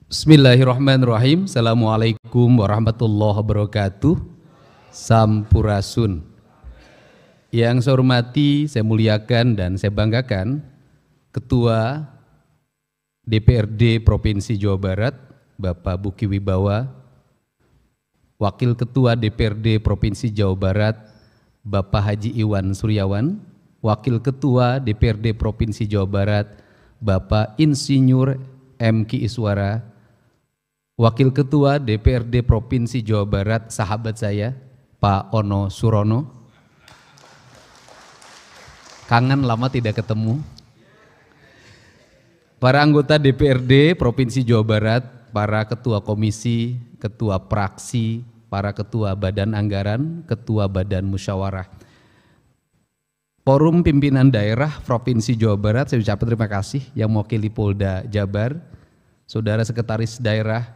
Bismillahirrahmanirrahim. Assalamualaikum warahmatullahi wabarakatuh. Sampurasun. Yang saya hormati, saya muliakan dan saya banggakan Ketua DPRD Provinsi Jawa Barat, Bapak Buki Wibawa, Wakil Ketua DPRD Provinsi Jawa Barat, Bapak Haji Iwan Suryawan, Wakil Ketua DPRD Provinsi Jawa Barat, Bapak Insinyur M. Ki Iswara, Wakil Ketua DPRD Provinsi Jawa Barat, sahabat saya, Pak Ono Surono. Kangen lama tidak ketemu. Para anggota DPRD Provinsi Jawa Barat, para ketua komisi, ketua praksi, para ketua badan anggaran, ketua badan musyawarah. Forum pimpinan daerah Provinsi Jawa Barat, saya ucapkan terima kasih yang mewakili Polda Jabar, saudara sekretaris daerah,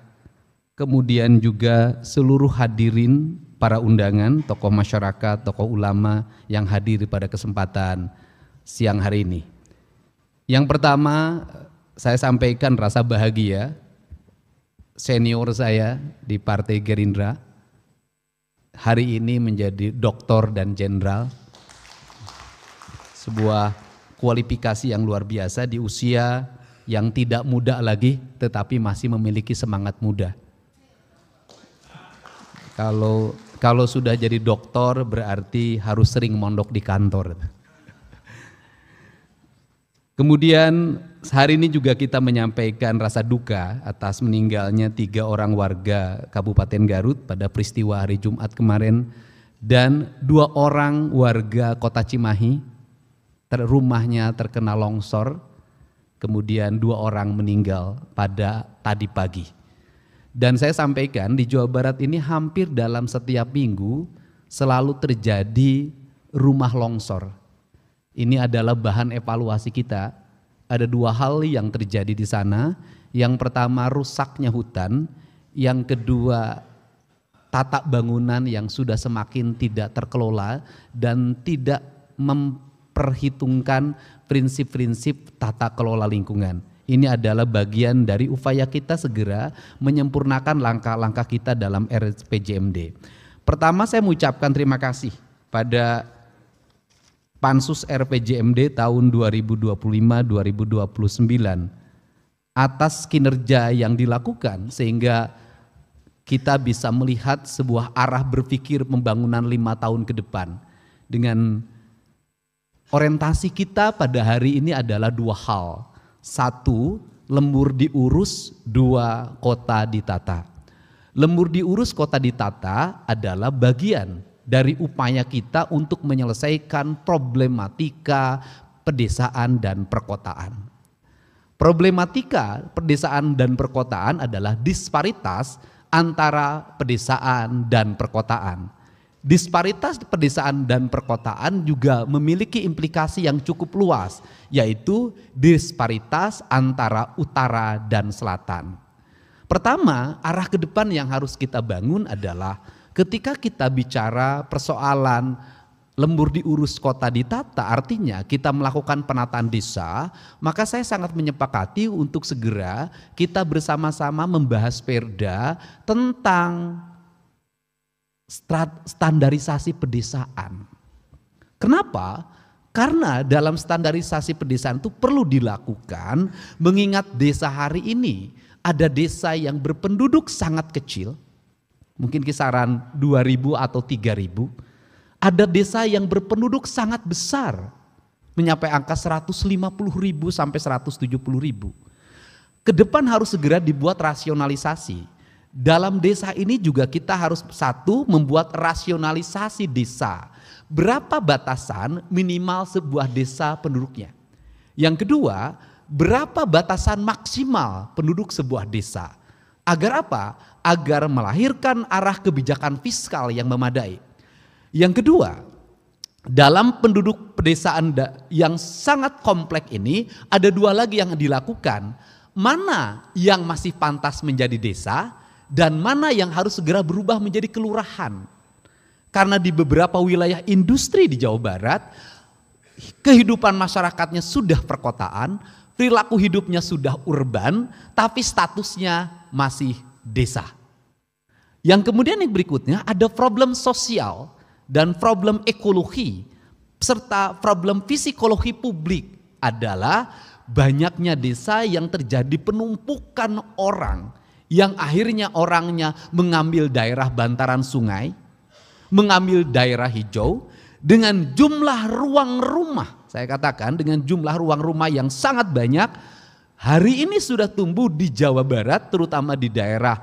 kemudian juga seluruh hadirin para undangan, tokoh masyarakat, tokoh ulama yang hadir pada kesempatan siang hari ini. Yang pertama, saya sampaikan rasa bahagia senior saya di Partai Gerindra hari ini menjadi doktor dan jenderal. Sebuah kualifikasi yang luar biasa di usia yang tidak muda lagi tetapi masih memiliki semangat muda. Kalau sudah jadi doktor berarti harus sering mondok di kantor. Kemudian hari ini juga kita menyampaikan rasa duka atas meninggalnya 3 orang warga Kabupaten Garut pada peristiwa hari Jumat kemarin dan 2 orang warga Kota Cimahi rumahnya terkena longsor, kemudian 2 orang meninggal pada tadi pagi. Dan saya sampaikan di Jawa Barat ini hampir dalam setiap minggu selalu terjadi rumah longsor. Ini adalah bahan evaluasi kita. Ada 2 hal yang terjadi di sana. Yang pertama rusaknya hutan, yang kedua tata bangunan yang sudah semakin tidak terkelola dan tidak memperhitungkan prinsip-prinsip tata kelola lingkungan. Ini adalah bagian dari upaya kita segera menyempurnakan langkah-langkah kita dalam RPJMD. Pertama saya mengucapkan terima kasih pada Pansus RPJMD tahun 2025-2029 atas kinerja yang dilakukan sehingga kita bisa melihat sebuah arah berpikir pembangunan 5 tahun ke depan. Dengan orientasi kita pada hari ini adalah 2 hal. 1, lembur diurus, 2, kota ditata. Lembur diurus, kota ditata adalah bagian dari upaya kita untuk menyelesaikan problematika pedesaan dan perkotaan. Problematika pedesaan dan perkotaan adalah disparitas antara pedesaan dan perkotaan. Disparitas pedesaan dan perkotaan juga memiliki implikasi yang cukup luas, yaitu disparitas antara utara dan selatan. Pertama, arah ke depan yang harus kita bangun adalah ketika kita bicara persoalan lembur diurus kota ditata, artinya kita melakukan penataan desa, maka saya sangat menyepakati untuk segera kita bersama-sama membahas perda tentang standarisasi pedesaan. Kenapa? Karena dalam standarisasi pedesaan itu perlu dilakukan mengingat desa hari ini ada desa yang berpenduduk sangat kecil, mungkin kisaran 2.000 atau 3.000. Ada desa yang berpenduduk sangat besar, mencapai angka 150.000 sampai 170.000. Ke depan harus segera dibuat rasionalisasi. Dalam desa ini juga kita harus 1, membuat rasionalisasi desa. Berapa batasan minimal sebuah desa penduduknya? Yang kedua, berapa batasan maksimal penduduk sebuah desa? Agar apa? Agar melahirkan arah kebijakan fiskal yang memadai. Yang kedua, dalam penduduk pedesaan yang sangat kompleks ini ada 2 lagi yang dilakukan. Mana yang masih pantas menjadi desa dan mana yang harus segera berubah menjadi kelurahan. Karena di beberapa wilayah industri di Jawa Barat, kehidupan masyarakatnya sudah perkotaan, perilaku hidupnya sudah urban, tapi statusnya masih desa. Yang kemudian yang berikutnya ada problem sosial dan problem ekologi, serta problem psikologi publik adalah banyaknya desa yang terjadi penumpukan orang, yang akhirnya orangnya mengambil daerah bantaran sungai, mengambil daerah hijau, dengan jumlah ruang rumah, saya katakan dengan jumlah ruang rumah yang sangat banyak, hari ini sudah tumbuh di Jawa Barat, terutama di daerah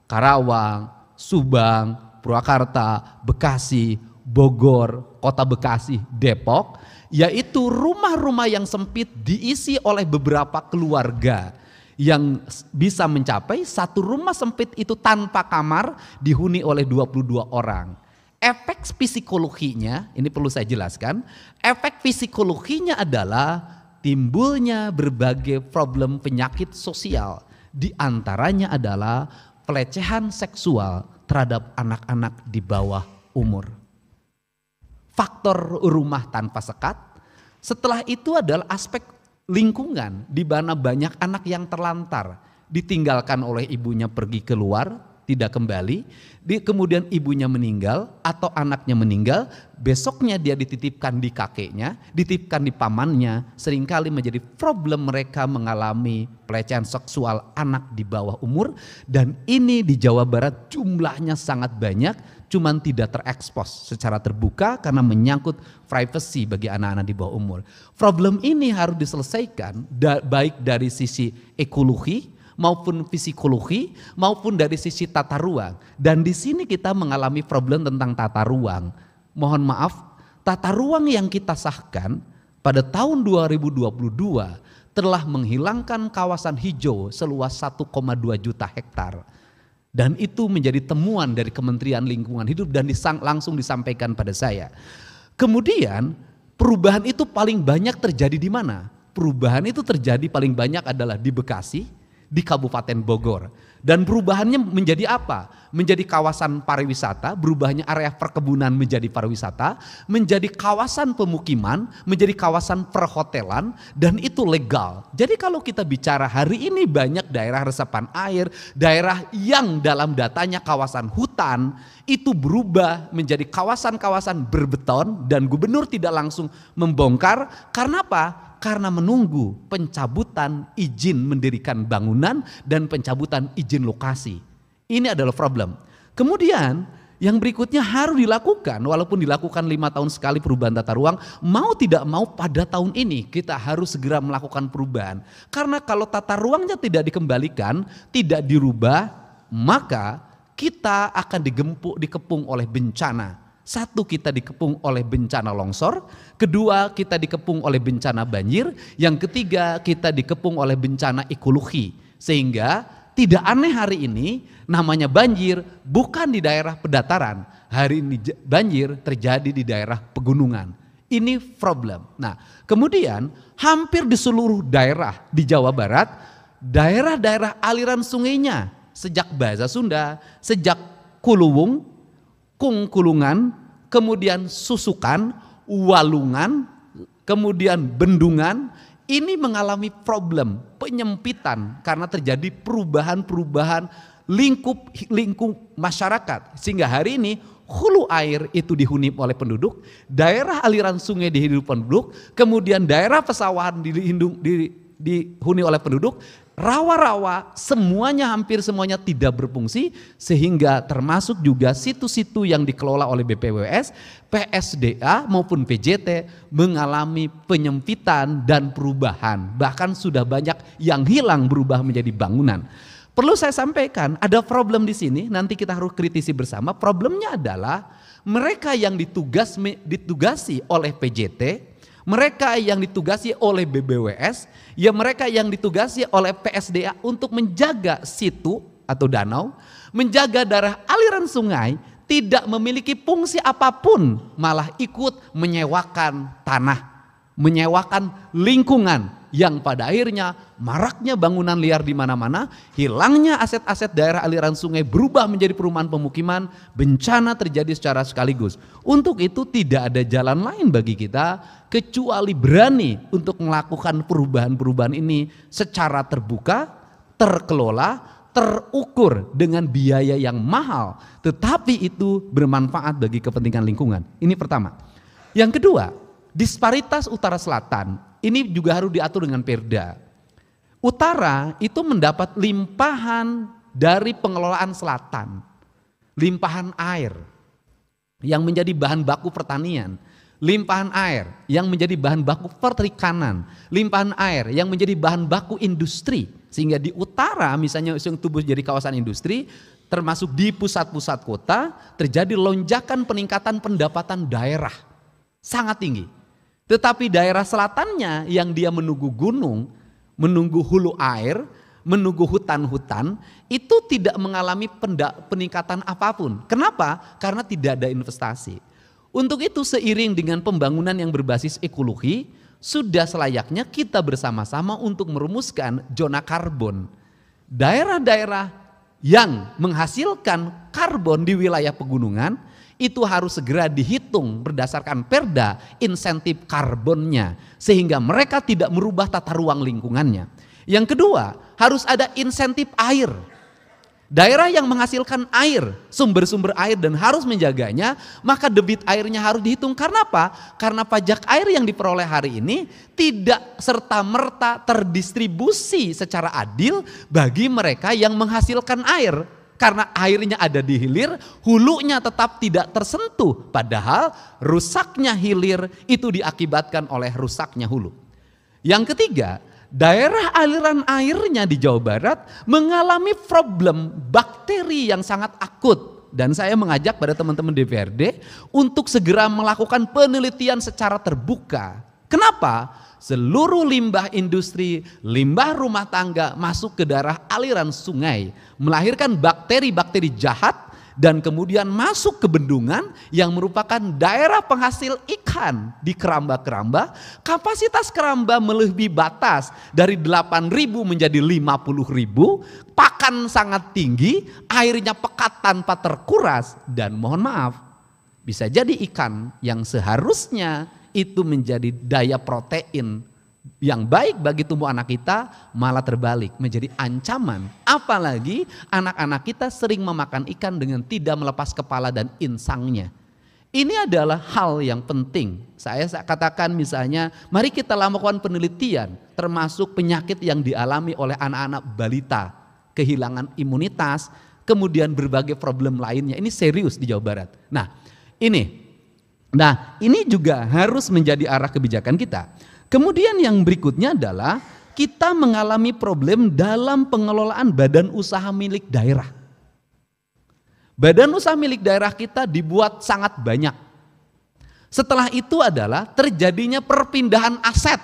Karawang, Subang, Purwakarta, Bekasi, Bogor, Kota Bekasi, Depok, yaitu rumah-rumah yang sempit diisi oleh beberapa keluarga yang bisa mencapai satu rumah sempit itu tanpa kamar dihuni oleh 22 orang. Efek psikologinya, ini perlu saya jelaskan, efek psikologinya adalah timbulnya berbagai problem penyakit sosial. Di antaranya adalah pelecehan seksual terhadap anak-anak di bawah umur. Faktor rumah tanpa sekat, setelah itu adalah aspek lingkungan di mana banyak anak yang terlantar, ditinggalkan oleh ibunya pergi keluar, tidak kembali, kemudian ibunya meninggal atau anaknya meninggal, besoknya dia dititipkan di kakeknya, dititipkan di pamannya, seringkali menjadi problem mereka mengalami pelecehan seksual anak di bawah umur, dan ini di Jawa Barat jumlahnya sangat banyak, cuman tidak terekspos secara terbuka karena menyangkut privacy bagi anak-anak di bawah umur. Problem ini harus diselesaikan baik dari sisi ekologi maupun psikologi maupun dari sisi tata ruang. Dan di sini kita mengalami problem tentang tata ruang. Mohon maaf, tata ruang yang kita sahkan pada tahun 2022 telah menghilangkan kawasan hijau seluas 1,2 juta hektar. Dan itu menjadi temuan dari Kementerian Lingkungan Hidup dan langsung disampaikan pada saya. Kemudian perubahan itu paling banyak terjadi di mana? Perubahan itu terjadi paling banyak adalah di Bekasi, di Kabupaten Bogor. Dan perubahannya menjadi apa? Menjadi kawasan pariwisata, berubahnya area perkebunan menjadi pariwisata, menjadi kawasan pemukiman, menjadi kawasan perhotelan, dan itu legal. Jadi kalau kita bicara hari ini banyak daerah resapan air, daerah yang dalam datanya kawasan hutan, itu berubah menjadi kawasan-kawasan berbeton dan gubernur tidak langsung membongkar. Karena apa? Karena menunggu pencabutan izin mendirikan bangunan dan pencabutan izin lokasi. Ini adalah problem. Kemudian yang berikutnya harus dilakukan, walaupun dilakukan 5 tahun sekali perubahan tata ruang, mau tidak mau pada tahun ini kita harus segera melakukan perubahan. Karena kalau tata ruangnya tidak dikembalikan, tidak dirubah, maka kita akan dikepung oleh bencana. Satu, kita dikepung oleh bencana longsor, kedua kita dikepung oleh bencana banjir, yang ketiga kita dikepung oleh bencana ekologi. Sehingga tidak aneh hari ini namanya banjir bukan di daerah pedataran, hari ini banjir terjadi di daerah pegunungan. Ini problem. Nah, kemudian hampir di seluruh daerah di Jawa Barat, daerah-daerah aliran sungainya sejak Bahasa Sunda, sejak Kuluwung, Kungkulungan, kemudian Susukan, Walungan, kemudian Bendungan, ini mengalami problem penyempitan karena terjadi perubahan-perubahan lingkup masyarakat. Sehingga hari ini hulu air itu dihuni oleh penduduk, daerah aliran sungai dihuni penduduk, kemudian daerah pesawahan dihuni oleh penduduk, rawa-rawa semuanya hampir semuanya tidak berfungsi, sehingga termasuk juga situ-situ yang dikelola oleh BPWS, PSDA maupun PJT mengalami penyempitan dan perubahan, bahkan sudah banyak yang hilang berubah menjadi bangunan. Perlu saya sampaikan ada problem di sini, nanti kita harus kritisi bersama. Problemnya adalah mereka yang ditugasi oleh PJT, mereka yang ditugasi oleh BBWS, ya mereka yang ditugasi oleh PSDA untuk menjaga situ atau danau, menjaga daerah aliran sungai, tidak memiliki fungsi apapun, malah ikut menyewakan tanah, menyewakan lingkungan yang pada akhirnya maraknya bangunan liar di mana-mana, hilangnya aset-aset daerah aliran sungai berubah menjadi perumahan pemukiman, bencana terjadi secara sekaligus. Untuk itu tidak ada jalan lain bagi kita kecuali berani untuk melakukan perubahan-perubahan ini secara terbuka, terkelola, terukur dengan biaya yang mahal, tetapi itu bermanfaat bagi kepentingan lingkungan. Ini pertama. Yang kedua, disparitas utara selatan ini juga harus diatur dengan perda. Utara itu mendapat limpahan dari pengelolaan selatan, limpahan air yang menjadi bahan baku pertanian, limpahan air yang menjadi bahan baku perikanan, limpahan air yang menjadi bahan baku industri. Sehingga di utara misalnya yang tumbuh jadi kawasan industri, termasuk di pusat-pusat kota, terjadi lonjakan peningkatan pendapatan daerah sangat tinggi. Tetapi daerah selatannya yang dia menunggu gunung, menunggu hulu air, menunggu hutan-hutan, itu tidak mengalami peningkatan apapun. Kenapa? Karena tidak ada investasi. Untuk itu seiring dengan pembangunan yang berbasis ekologi, sudah selayaknya kita bersama-sama untuk merumuskan zona karbon. Daerah-daerah yang menghasilkan karbon di wilayah pegunungan itu harus segera dihitung berdasarkan perda insentif karbonnya sehingga mereka tidak merubah tata ruang lingkungannya. Yang kedua, harus ada insentif air. Daerah yang menghasilkan air, sumber-sumber air dan harus menjaganya, maka debit airnya harus dihitung. Karena apa? Karena pajak air yang diperoleh hari ini tidak serta-merta terdistribusi secara adil bagi mereka yang menghasilkan air. Karena airnya ada di hilir, hulunya tetap tidak tersentuh. Padahal rusaknya hilir itu diakibatkan oleh rusaknya hulu. Yang ketiga, daerah aliran airnya di Jawa Barat mengalami problem bakteri yang sangat akut. Dan saya mengajak pada teman-teman DPRD untuk segera melakukan penelitian secara terbuka. Kenapa? Seluruh limbah industri, limbah rumah tangga masuk ke daerah aliran sungai, melahirkan bakteri-bakteri jahat dan kemudian masuk ke bendungan yang merupakan daerah penghasil ikan di keramba-keramba. Kapasitas keramba melebihi batas dari 8.000 menjadi 50.000, pakan sangat tinggi, airnya pekat tanpa terkuras dan mohon maaf, bisa jadi ikan yang seharusnya itu menjadi daya protein yang baik bagi tubuh anak kita malah terbalik menjadi ancaman. Apalagi anak-anak kita sering memakan ikan dengan tidak melepas kepala dan insangnya. Ini adalah hal yang penting. Saya katakan misalnya, mari kita lakukan penelitian termasuk penyakit yang dialami oleh anak-anak balita, kehilangan imunitas, kemudian berbagai problem lainnya. Ini serius di Jawa Barat. Nah, ini juga harus menjadi arah kebijakan kita. Kemudian yang berikutnya adalah kita mengalami problem dalam pengelolaan badan usaha milik daerah. Badan usaha milik daerah kita dibuat sangat banyak. Setelah itu adalah terjadinya perpindahan aset.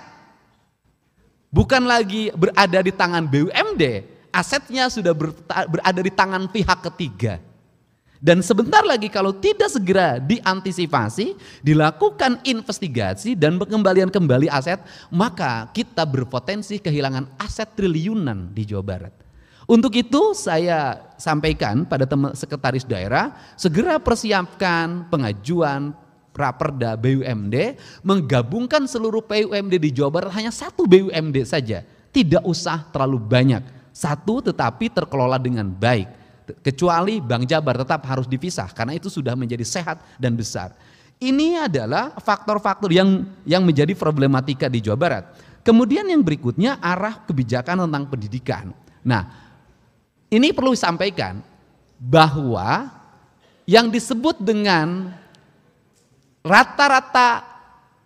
Bukan lagi berada di tangan BUMD, asetnya sudah berada di tangan pihak ketiga. Dan sebentar lagi kalau tidak segera diantisipasi, dilakukan investigasi dan pengembalian kembali aset, maka kita berpotensi kehilangan aset triliunan di Jawa Barat. Untuk itu saya sampaikan pada teman sekretaris daerah, segera persiapkan pengajuan Raperda BUMD, menggabungkan seluruh BUMD di Jawa Barat hanya satu BUMD saja, tidak usah terlalu banyak, satu tetapi terkelola dengan baik. Kecuali Bank Jabar tetap harus dipisah karena itu sudah menjadi sehat dan besar. Ini adalah faktor-faktor yang menjadi problematika di Jawa Barat. Kemudian yang berikutnya arah kebijakan tentang pendidikan. Nah, ini perlu disampaikan bahwa yang disebut dengan rata-rata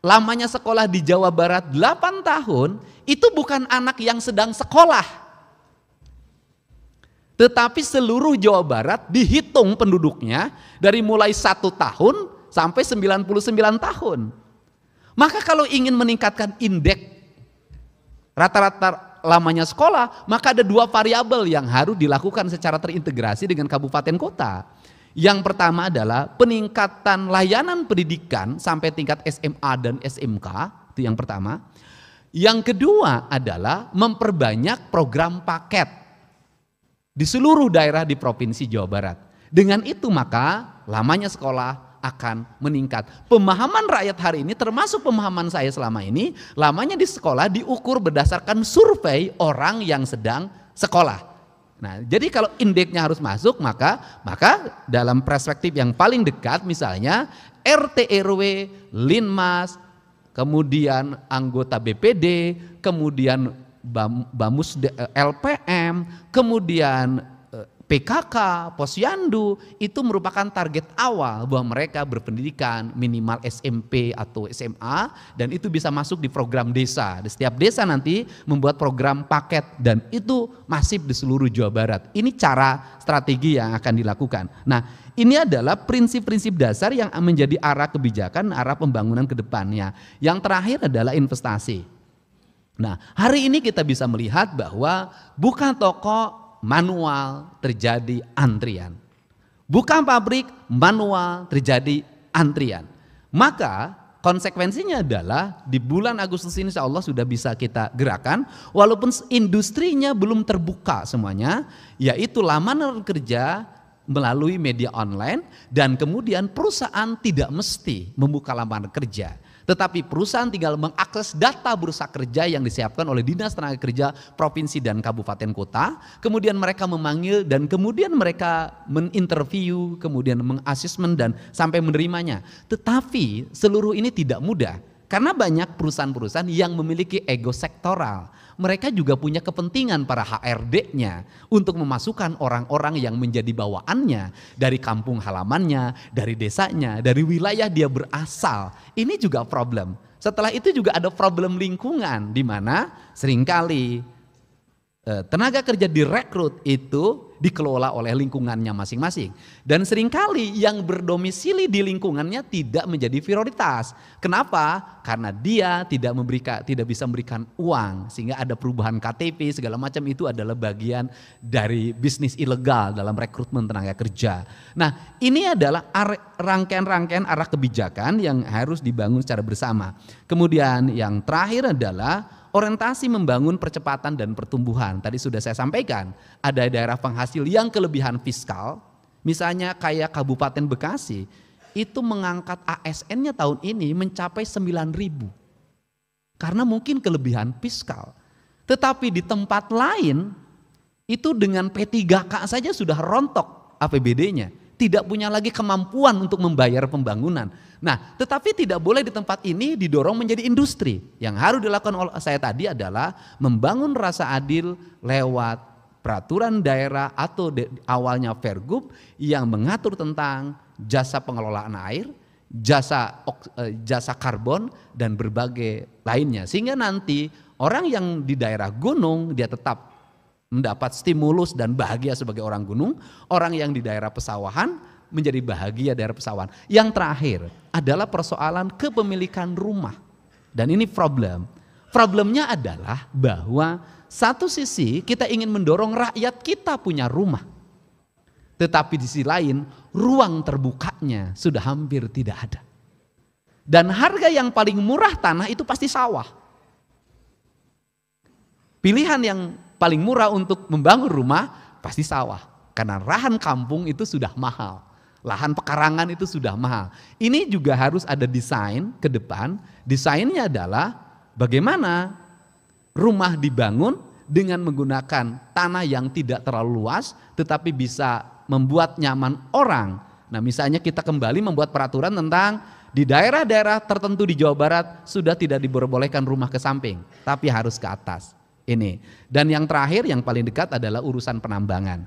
lamanya sekolah di Jawa Barat 8 tahun itu bukan anak yang sedang sekolah. Tetapi seluruh Jawa Barat dihitung penduduknya dari mulai 1 tahun sampai 99 tahun. Maka kalau ingin meningkatkan indeks rata-rata lamanya sekolah, maka ada 2 variabel yang harus dilakukan secara terintegrasi dengan kabupaten kota. Yang pertama adalah peningkatan layanan pendidikan sampai tingkat SMA dan SMK, itu yang pertama. Yang kedua adalah memperbanyak program paket di seluruh daerah di Provinsi Jawa Barat. Dengan itu maka lamanya sekolah akan meningkat. Pemahaman rakyat hari ini termasuk pemahaman saya selama ini, lamanya di sekolah diukur berdasarkan survei orang yang sedang sekolah. Nah, jadi kalau indeksnya harus masuk maka dalam perspektif yang paling dekat misalnya RT RW, Linmas, kemudian anggota BPD, kemudian Bamus LPM, kemudian PKK, Posyandu, itu merupakan target awal bahwa mereka berpendidikan minimal SMP atau SMA dan itu bisa masuk di program desa. Di setiap desa nanti membuat program paket dan itu masif di seluruh Jawa Barat. Ini cara strategi yang akan dilakukan. Nah, ini adalah prinsip-prinsip dasar yang menjadi arah kebijakan, arah pembangunan ke depannya. Yang terakhir adalah investasi. Nah, hari ini kita bisa melihat bahwa buka toko manual terjadi antrian. Buka pabrik manual terjadi antrian. Maka konsekuensinya adalah di bulan Agustus ini insya Allah sudah bisa kita gerakan. Walaupun industrinya belum terbuka semuanya, yaitu lamanan kerja melalui media online dan kemudian perusahaan tidak mesti membuka lamanan kerja. Tetapi perusahaan tinggal mengakses data bursa kerja yang disiapkan oleh Dinas Tenaga Kerja Provinsi dan Kabupaten Kota. Kemudian mereka memanggil dan kemudian mereka meninterview, kemudian mengasesmen dan sampai menerimanya. Tetapi seluruh ini tidak mudah karena banyak perusahaan-perusahaan yang memiliki ego sektoral. Mereka juga punya kepentingan para HRD-nya untuk memasukkan orang-orang yang menjadi bawaannya dari kampung halamannya, dari desanya, dari wilayah dia berasal. Ini juga problem. Setelah itu juga ada problem lingkungan di mana seringkali tenaga kerja direkrut itu dikelola oleh lingkungannya masing-masing. Dan seringkali yang berdomisili di lingkungannya tidak menjadi prioritas. Kenapa? Karena dia tidak bisa memberikan uang sehingga ada perubahan KTP segala macam itu adalah bagian dari bisnis ilegal dalam rekrutmen tenaga kerja. Nah, ini adalah rangkaian-rangkaian arah kebijakan yang harus dibangun secara bersama. Kemudian yang terakhir adalah orientasi membangun percepatan dan pertumbuhan. Tadi sudah saya sampaikan, ada daerah penghasil yang kelebihan fiskal, misalnya kayak Kabupaten Bekasi, itu mengangkat ASN-nya tahun ini mencapai 9.000. Karena mungkin kelebihan fiskal. Tetapi di tempat lain, itu dengan P3K saja sudah rontok APBD-nya. Tidak punya lagi kemampuan untuk membayar pembangunan. Nah, tetapi tidak boleh di tempat ini didorong menjadi industri. Yang harus dilakukan oleh saya tadi adalah membangun rasa adil lewat peraturan daerah atau awalnya Pergub yang mengatur tentang jasa pengelolaan air, jasa karbon dan berbagai lainnya. Sehingga nanti orang yang di daerah gunung dia tetap mendapat stimulus dan bahagia sebagai orang gunung, orang yang di daerah pesawahan menjadi bahagia daerah pesawahan. Yang terakhir adalah persoalan kepemilikan rumah. Dan ini problem. Problemnya adalah bahwa satu sisi kita ingin mendorong rakyat kita punya rumah. Tetapi di sisi lain ruang terbukanya sudah hampir tidak ada. Dan harga yang paling murah tanah itu pasti sawah. Pilihan yang paling murah untuk membangun rumah pasti sawah. Karena lahan kampung itu sudah mahal. Lahan pekarangan itu sudah mahal. Ini juga harus ada desain ke depan. Desainnya adalah bagaimana rumah dibangun dengan menggunakan tanah yang tidak terlalu luas tetapi bisa membuat nyaman orang. Nah, misalnya kita kembali membuat peraturan tentang di daerah-daerah tertentu di Jawa Barat sudah tidak diperbolehkan rumah ke samping, tapi harus ke atas. Ini. Dan yang terakhir yang paling dekat adalah urusan penambangan.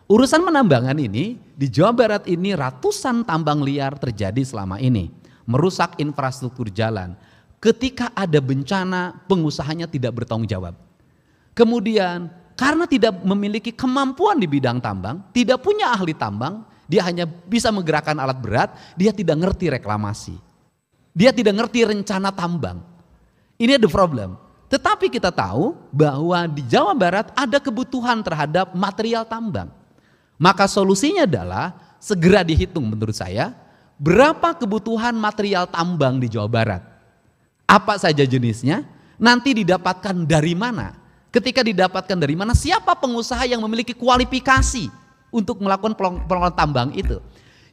Urusan penambangan ini di Jawa Barat ini ratusan tambang liar terjadi selama ini, merusak infrastruktur jalan. Ketika ada bencana, pengusahanya tidak bertanggung jawab. Kemudian karena tidak memiliki kemampuan di bidang tambang, tidak punya ahli tambang, dia hanya bisa menggerakkan alat berat, dia tidak ngerti reklamasi. Dia tidak ngerti rencana tambang. Ini the problem. Tetapi kita tahu bahwa di Jawa Barat ada kebutuhan terhadap material tambang. Maka solusinya adalah segera dihitung menurut saya berapa kebutuhan material tambang di Jawa Barat. Apa saja jenisnya Nanti didapatkan dari mana? Ketika didapatkan dari mana? Siapa pengusaha yang memiliki kualifikasi untuk melakukan pengelolaan tambang itu?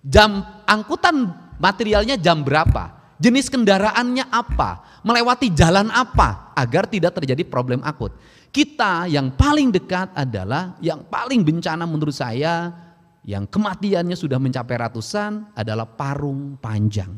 Jam angkutan materialnya jam berapa? Jenis kendaraannya apa? Melewati jalan apa? Agar tidak terjadi problem akut. Kita yang paling dekat adalah, yang paling bencana menurut saya, yang kematiannya sudah mencapai ratusan adalah Parung Panjang.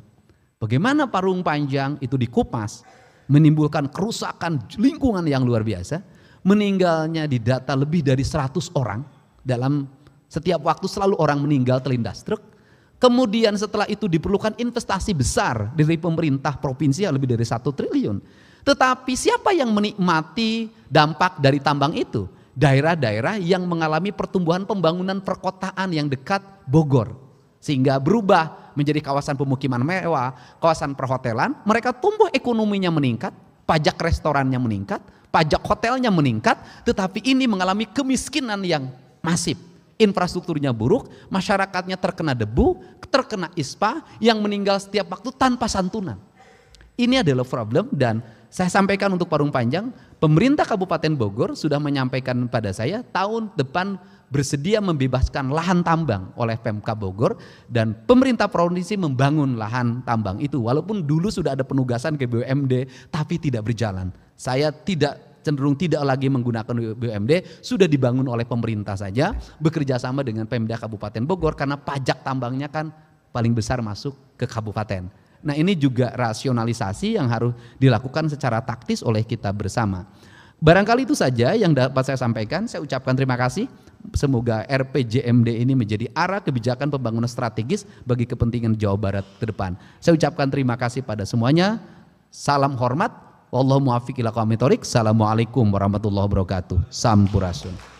Bagaimana Parung Panjang itu dikupas, menimbulkan kerusakan lingkungan yang luar biasa. Meninggalnya didata lebih dari 100 orang. Dalam setiap waktu selalu orang meninggal terlindas truk. Kemudian setelah itu diperlukan investasi besar dari pemerintah provinsi yang lebih dari 1 triliun. Tetapi siapa yang menikmati dampak dari tambang itu? Daerah-daerah yang mengalami pertumbuhan pembangunan perkotaan yang dekat Bogor. Sehingga berubah menjadi kawasan pemukiman mewah, kawasan perhotelan. Mereka tumbuh ekonominya meningkat, pajak restorannya meningkat, pajak hotelnya meningkat. Tetapi ini mengalami kemiskinan yang masif. Infrastrukturnya buruk, masyarakatnya terkena debu, terkena ispa, yang meninggal setiap waktu tanpa santunan. Ini adalah problem, dan saya sampaikan untuk Parung Panjang, pemerintah Kabupaten Bogor sudah menyampaikan pada saya tahun depan bersedia membebaskan lahan tambang oleh Pemkab Bogor, dan pemerintah provinsi membangun lahan tambang itu. Walaupun dulu sudah ada penugasan ke BUMD tapi tidak berjalan. Saya cenderung tidak lagi menggunakan BUMD, sudah dibangun oleh pemerintah saja, bekerja sama dengan Pemda Kabupaten Bogor, karena pajak tambangnya kan paling besar masuk ke kabupaten. Nah, ini juga rasionalisasi yang harus dilakukan secara taktis oleh kita bersama. Barangkali itu saja yang dapat saya sampaikan. Saya ucapkan terima kasih. Semoga RPJMD ini menjadi arah kebijakan pembangunan strategis bagi kepentingan Jawa Barat ke depan. Saya ucapkan terima kasih pada semuanya. Salam hormat. Wallahu muwaffiq ila aqwamit thoriq. Assalamualaikum warahmatullahi wabarakatuh. Sampurasun.